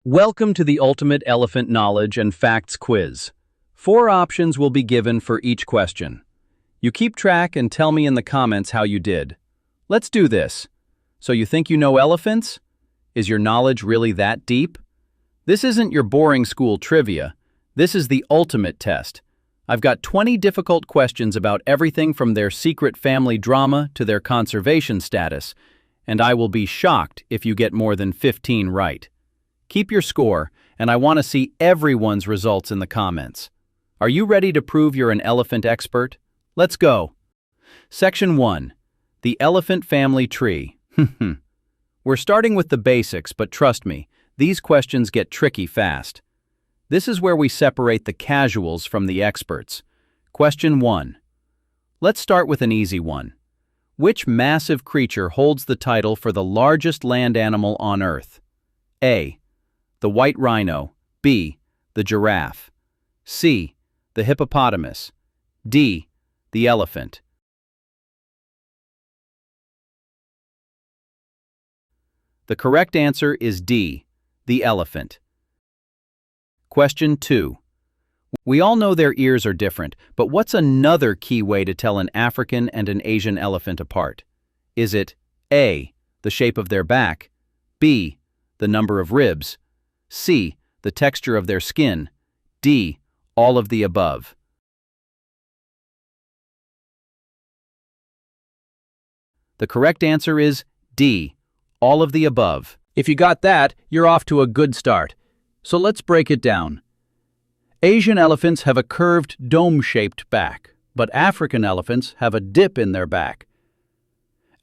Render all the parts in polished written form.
Welcome to the Ultimate Elephant Knowledge and Facts Quiz. 4 options will be given for each question. You keep track and tell me in the comments how you did. Let's do this. So you think you know elephants? Is your knowledge really that deep? This isn't your boring school trivia. This is the ultimate test. I've got 20 difficult questions about everything from their secret family drama to their conservation status, and I will be shocked if you get more than 15 right. Keep your score, and I want to see everyone's results in the comments. Are you ready to prove you're an elephant expert? Let's go. Section 1. The Elephant Family Tree. We're starting with the basics, but trust me, these questions get tricky fast. This is where we separate the casuals from the experts. Question 1. Let's start with an easy one. Which massive creature holds the title for the largest land animal on Earth? A. The white rhino. B. The giraffe. C. The hippopotamus. D. The elephant. The correct answer is D. The elephant. Question 2. We all know their ears are different, but what's another key way to tell an African and an Asian elephant apart? Is it A. The shape of their back, B. The number of ribs, C. The texture of their skin, D. All of the above? The correct answer is D. All of the above. If you got that, you're off to a good start. So let's break it down. Asian elephants have a curved, dome-shaped back, but African elephants have a dip in their back.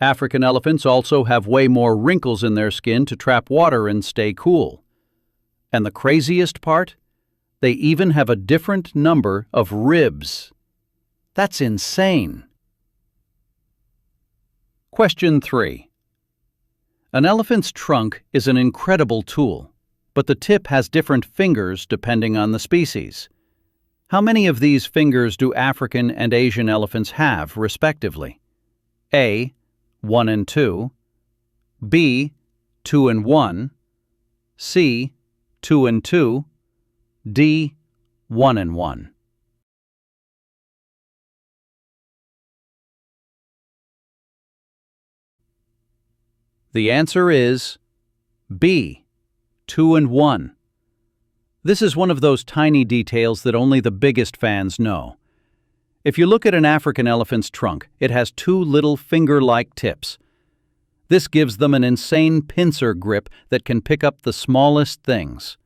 African elephants also have way more wrinkles in their skin to trap water and stay cool. And the craziest part? They even have a different number of ribs. That's insane. Question 3. An elephant's trunk is an incredible tool, but the tip has different fingers depending on the species. How many of these fingers do African and Asian elephants have, respectively? A. 1 and 2, B. 2 and 1, C. 2 and 2, D. 1 and 1. The answer is B. 2 and 1. This is one of those tiny details that only the biggest fans know. If you look at an African elephant's trunk, it has 2 little finger-like tips. This gives them an insane pincer grip that can pick up the smallest things.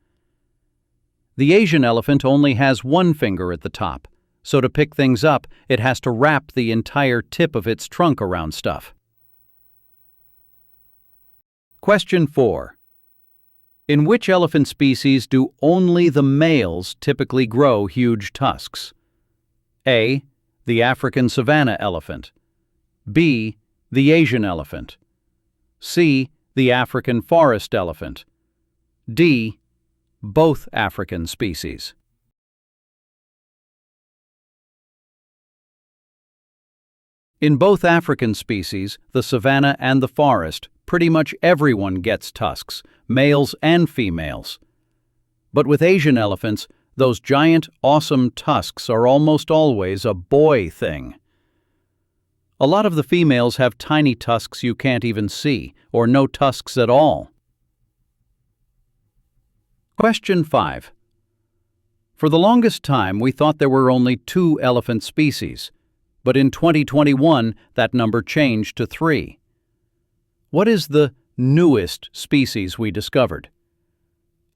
The Asian elephant only has 1 finger at the top, so to pick things up, it has to wrap the entire tip of its trunk around stuff. Question 4. In which elephant species do only the males typically grow huge tusks? A. The African savanna elephant. B. The Asian elephant. C. The African forest elephant. D. Both African species. In both African species, the savanna and the forest, pretty much everyone gets tusks, males and females. But with Asian elephants, those giant, awesome tusks are almost always a boy thing. A lot of the females have tiny tusks you can't even see, or no tusks at all. Question 5. For the longest time, we thought there were only 2 elephant species, but in 2021, that number changed to 3. What is the newest species we discovered?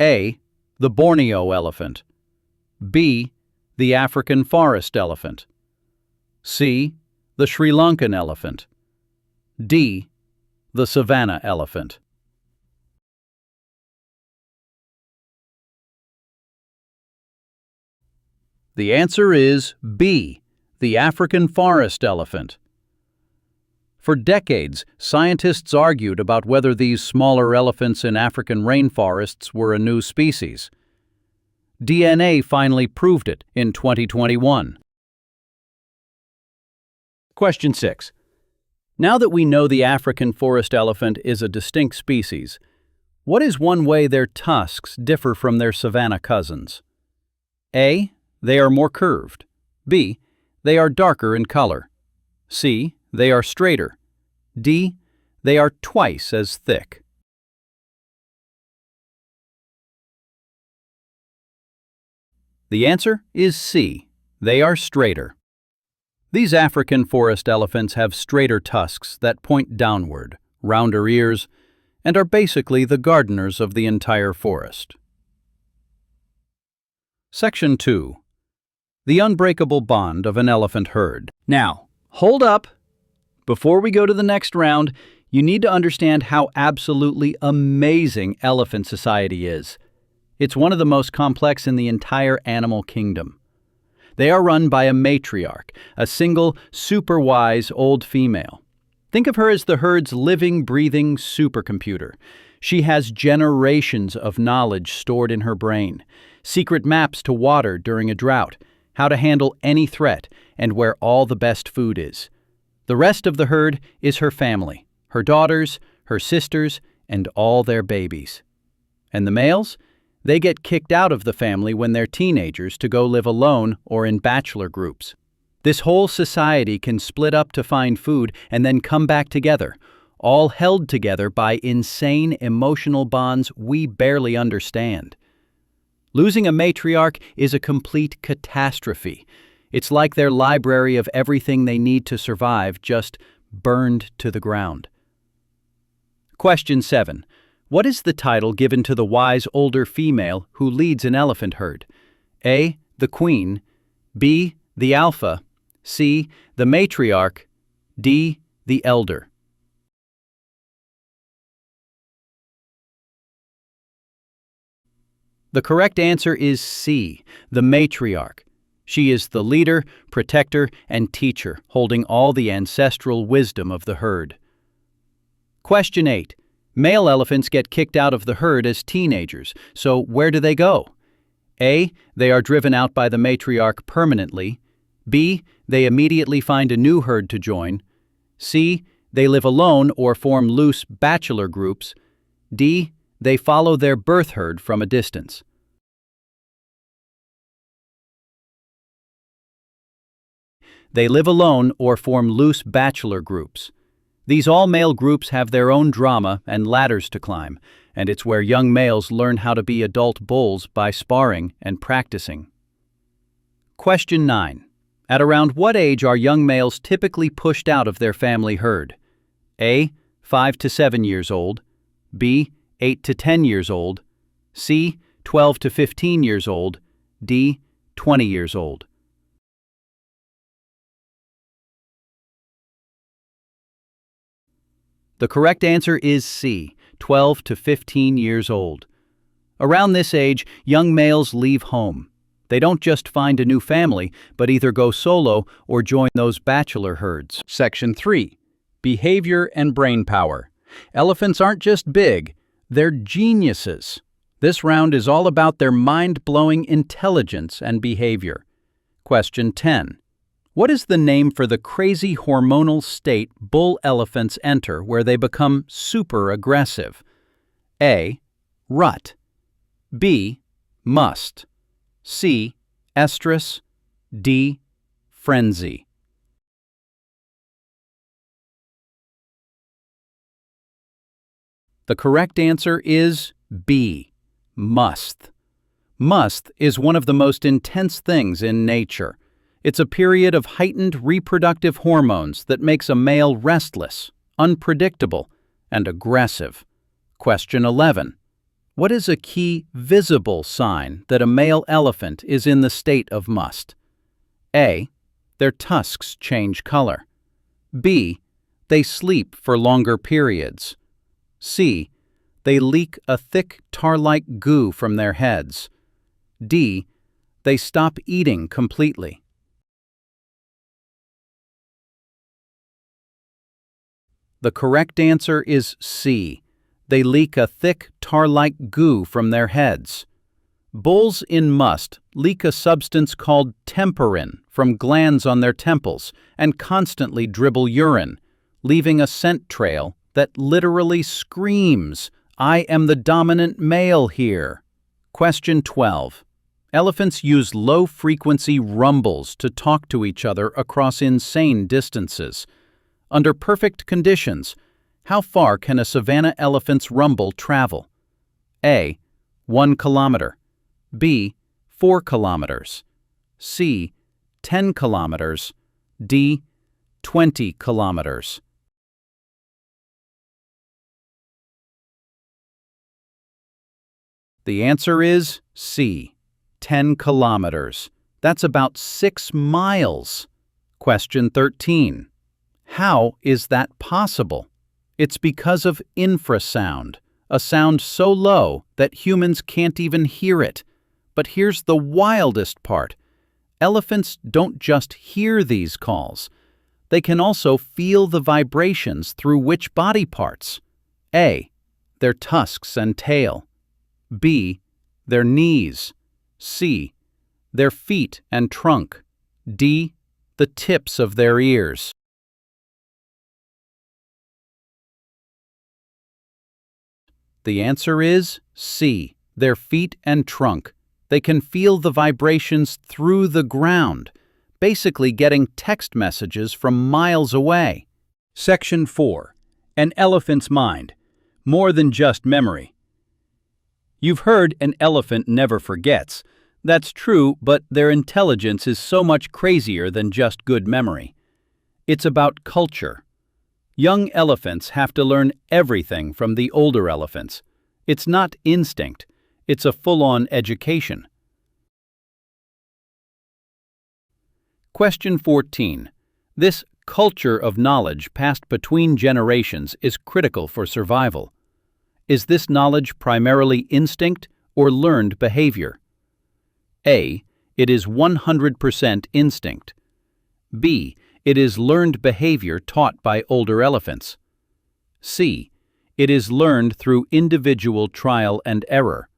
A. The Borneo elephant. B. The African forest elephant. C. The Sri Lankan elephant. D. The savanna elephant. The answer is B. The African forest elephant. For decades, scientists argued about whether these smaller elephants in African rainforests were a new species. DNA finally proved it in 2021. Question 6. Now that we know the African forest elephant is a distinct species, What is one way their tusks differ from their savanna cousins? A. They are more curved. B. They are darker in color. C. They are straighter. D. They are twice as thick. The answer is C. They are straighter. These African forest elephants have straighter tusks that point downward, rounder ears, and are basically the gardeners of the entire forest. Section 2. The unbreakable bond of an elephant herd. Now, hold up! Before we go to the next round, you need to understand how absolutely amazing elephant society is. It's one of the most complex in the entire animal kingdom. They are run by a matriarch, a single, super wise old female. Think of her as the herd's living, breathing supercomputer. She has generations of knowledge stored in her brain, secret maps to water during a drought, how to handle any threat, and where all the best food is. The rest of the herd is her family, her daughters, her sisters, and all their babies. And the males? They get kicked out of the family when they're teenagers to go live alone or in bachelor groups. This whole society can split up to find food and then come back together, all held together by insane emotional bonds we barely understand. Losing a matriarch is a complete catastrophe. It's like their library of everything they need to survive just burned to the ground. Question 7. What is the title given to the wise older female who leads an elephant herd? A. The Queen. B. The Alpha. C. The Matriarch. D. The Elder. The correct answer is C. The Matriarch. She is the leader, protector, and teacher, holding all the ancestral wisdom of the herd. Question 8. Male elephants get kicked out of the herd as teenagers, so where do they go? A. They are driven out by the matriarch permanently. B. They immediately find a new herd to join. C. They live alone or form loose bachelor groups. D. They follow their birth herd from a distance. They live alone or form loose bachelor groups. These all-male groups have their own drama and ladders to climb, and it's where young males learn how to be adult bulls by sparring and practicing. Question 9. At around what age are young males typically pushed out of their family herd? A. 5 to 7 years old. B. 8 to 10 years old. C. 12 to 15 years old. D. 20 years old. The correct answer is C, 12 to 15 years old. Around this age, young males leave home. They don't just find a new family, but either go solo or join those bachelor herds. Section 3. Behavior and brain power. Elephants aren't just big, they're geniuses. This round is all about their mind-blowing intelligence and behavior. Question 10. What is the name for the crazy hormonal state bull elephants enter where they become super aggressive? A. Rut. B. Must. C. Estrus. D. Frenzy. The correct answer is B. Must. Must is one of the most intense things in nature. It's a period of heightened reproductive hormones that makes a male restless, unpredictable, and aggressive. Question 11. What is a key visible sign that a male elephant is in the state of must? A. Their tusks change color. B. They sleep for longer periods. C. They leak a thick tar-like goo from their heads. D. They stop eating completely. The correct answer is C. They leak a thick tar-like goo from their heads. Bulls in must leak a substance called temperin from glands on their temples and constantly dribble urine, leaving a scent trail that literally screams I am the dominant male here. Question 12. Elephants use low-frequency rumbles to talk to each other across insane distances. Under perfect conditions, how far can a savanna elephant's rumble travel? A. 1 kilometer. B. 4 kilometers. C. 10 kilometers. D. 20 kilometers. The answer is C. 10 kilometers. That's about 6 miles. Question 13. How is that possible? It's because of infrasound, a sound so low that humans can't even hear it. But here's the wildest part. Elephants don't just hear these calls. They can also feel the vibrations through which body parts? A. Their tusks and tail. B. Their knees. C. Their feet and trunk. D. The tips of their ears. The answer is C. Their feet and trunk. They can feel the vibrations through the ground, basically getting text messages from miles away. Section 4. An elephant's mind. More than just memory. You've heard an elephant never forgets. That's true, but their intelligence is so much crazier than just good memory. It's about culture. Young elephants have to learn everything from the older elephants. It's not instinct. It's a full-on education. Question 14. This culture of knowledge passed between generations is critical for survival. Is this knowledge primarily instinct or learned behavior? A. It is 100% instinct. B. It is learned behavior taught by older elephants. C. It is learned through individual trial and error.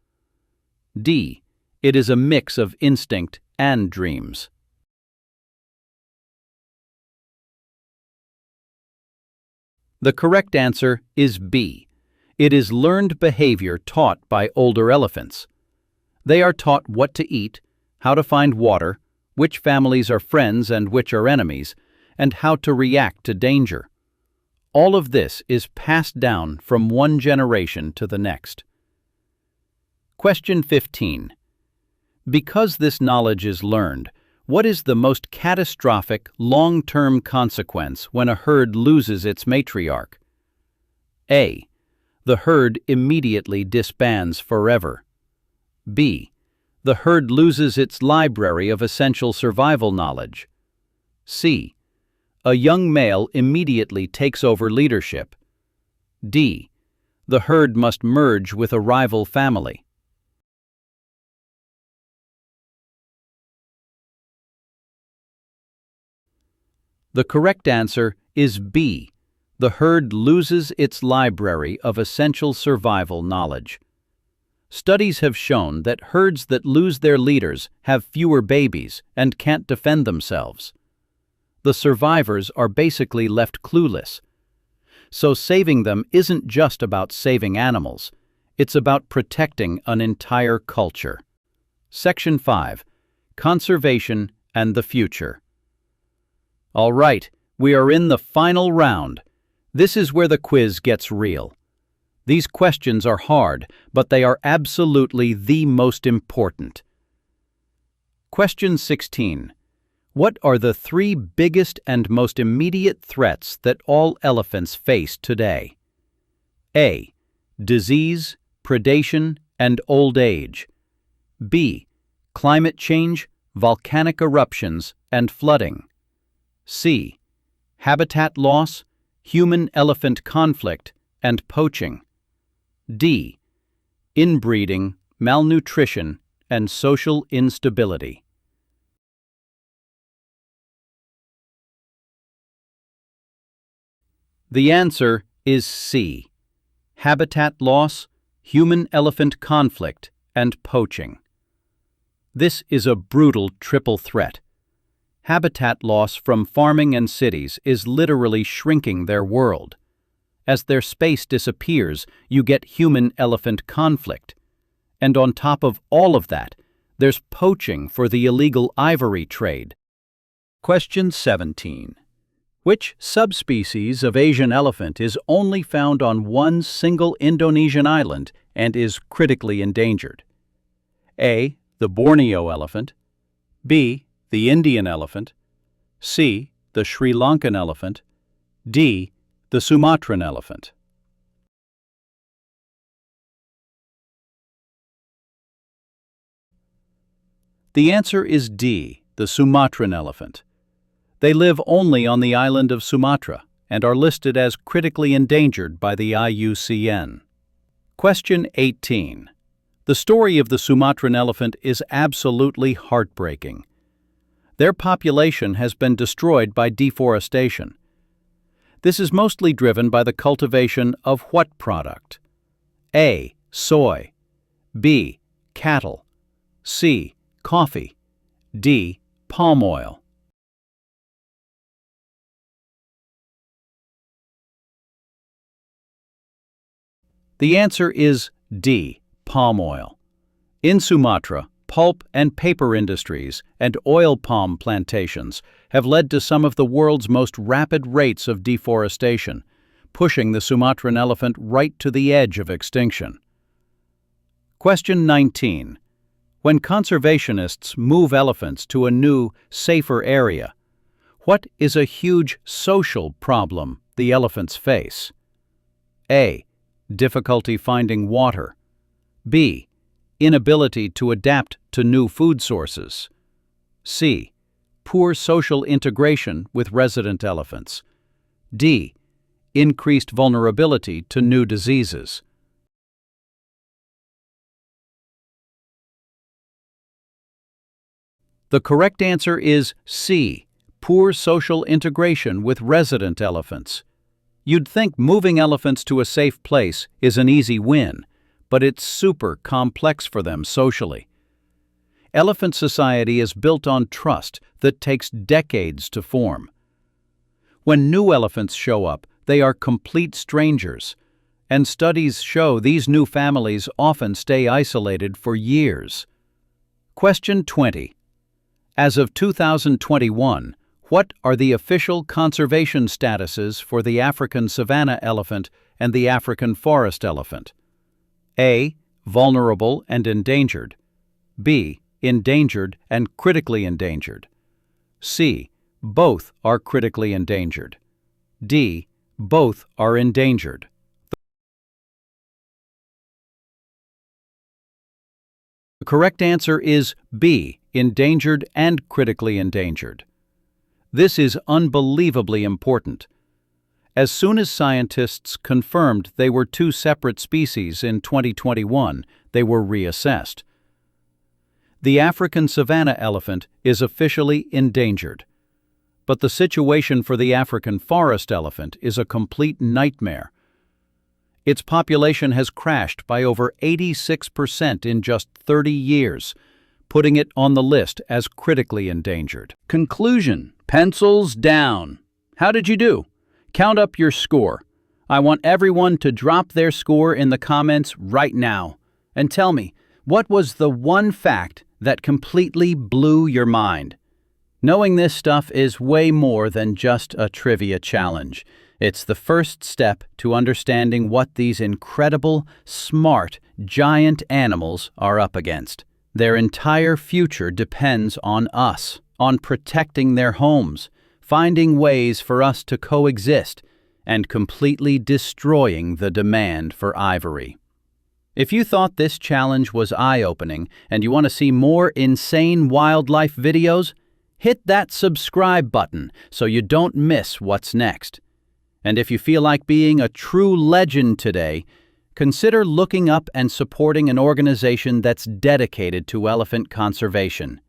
D. It is a mix of instinct and dreams. The correct answer is B. It is learned behavior taught by older elephants. They are taught what to eat, how to find water, which families are friends and which are enemies, and how to react to danger. All of this is passed down from one generation to the next. Question 15. Because this knowledge is learned, what is the most catastrophic, long-term consequence when a herd loses its matriarch? A. The herd immediately disbands forever. B. The herd loses its library of essential survival knowledge. C. A young male immediately takes over leadership. D. The herd must merge with a rival family. The correct answer is B. The herd loses its library of essential survival knowledge. Studies have shown that herds that lose their leaders have fewer babies and can't defend themselves. The survivors are basically left clueless. So saving them isn't just about saving animals, it's about protecting an entire culture. Section 5. Conservation and the future. All right, we are in the final round. This is where the quiz gets real. These questions are hard, but they are absolutely the most important. Question 16. What are the 3 biggest and most immediate threats that all elephants face today? A. Disease, predation, and old age. B. Climate change, volcanic eruptions, and flooding. C. Habitat loss, human-elephant conflict, and poaching. D. Inbreeding, malnutrition, and social instability. The answer is C. Habitat loss, human-elephant conflict, and poaching. This is a brutal triple threat. Habitat loss from farming and cities is literally shrinking their world. As their space disappears, you get human-elephant conflict. And on top of all of that, there's poaching for the illegal ivory trade. Question 17. Which subspecies of Asian elephant is only found on one single Indonesian island and is critically endangered? A. The Borneo elephant. B. The Indian elephant. C. The Sri Lankan elephant. D. The Sumatran elephant. The answer is D. The Sumatran elephant. They live only on the island of Sumatra and are listed as critically endangered by the IUCN. Question 18. The story of the Sumatran elephant is absolutely heartbreaking. Their population has been destroyed by deforestation. This is mostly driven by the cultivation of what product? A. Soy. B. Cattle. C. Coffee. D. Palm oil. The answer is D. Palm oil. In Sumatra, pulp and paper industries and oil palm plantations have led to some of the world's most rapid rates of deforestation, pushing the Sumatran elephant right to the edge of extinction. Question 19. When conservationists move elephants to a new, safer area, what is a huge social problem the elephants face? A. Difficulty finding water. B. Inability to adapt to new food sources. C. Poor social integration with resident elephants. D. Increased vulnerability to new diseases. The correct answer is C. Poor social integration with resident elephants. You'd think moving elephants to a safe place is an easy win, but it's super complex for them socially. Elephant society is built on trust that takes decades to form. When new elephants show up, they are complete strangers, and studies show these new families often stay isolated for years. Question 20. As of 2021, what are the official conservation statuses for the African savanna elephant and the African forest elephant? A. Vulnerable and endangered. B. Endangered and critically endangered. C. Both are critically endangered. D. Both are endangered. The correct answer is B. Endangered and critically endangered. This is unbelievably important. As soon as scientists confirmed they were two separate species in 2021, they were reassessed. The African savanna elephant is officially endangered, but the situation for the African forest elephant is a complete nightmare. Its population has crashed by over 86% in just 30 years, putting it on the list as critically endangered. Conclusion. Pencils down. How did you do? Count up your score. I want everyone to drop their score in the comments right now. And tell me, what was the one fact that completely blew your mind? Knowing this stuff is way more than just a trivia challenge. It's the first step to understanding what these incredible, smart, giant animals are up against. Their entire future depends on us, on protecting their homes, finding ways for us to coexist, and completely destroying the demand for ivory. If you thought this challenge was eye-opening and you want to see more insane wildlife videos, hit that subscribe button so you don't miss what's next. And if you feel like being a true legend today, consider looking up and supporting an organization that's dedicated to elephant conservation.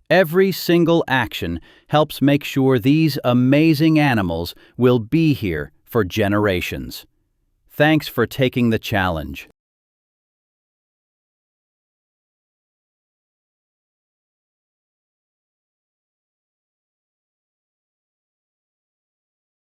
Every single action helps make sure these amazing animals will be here for generations. Thanks for taking the challenge.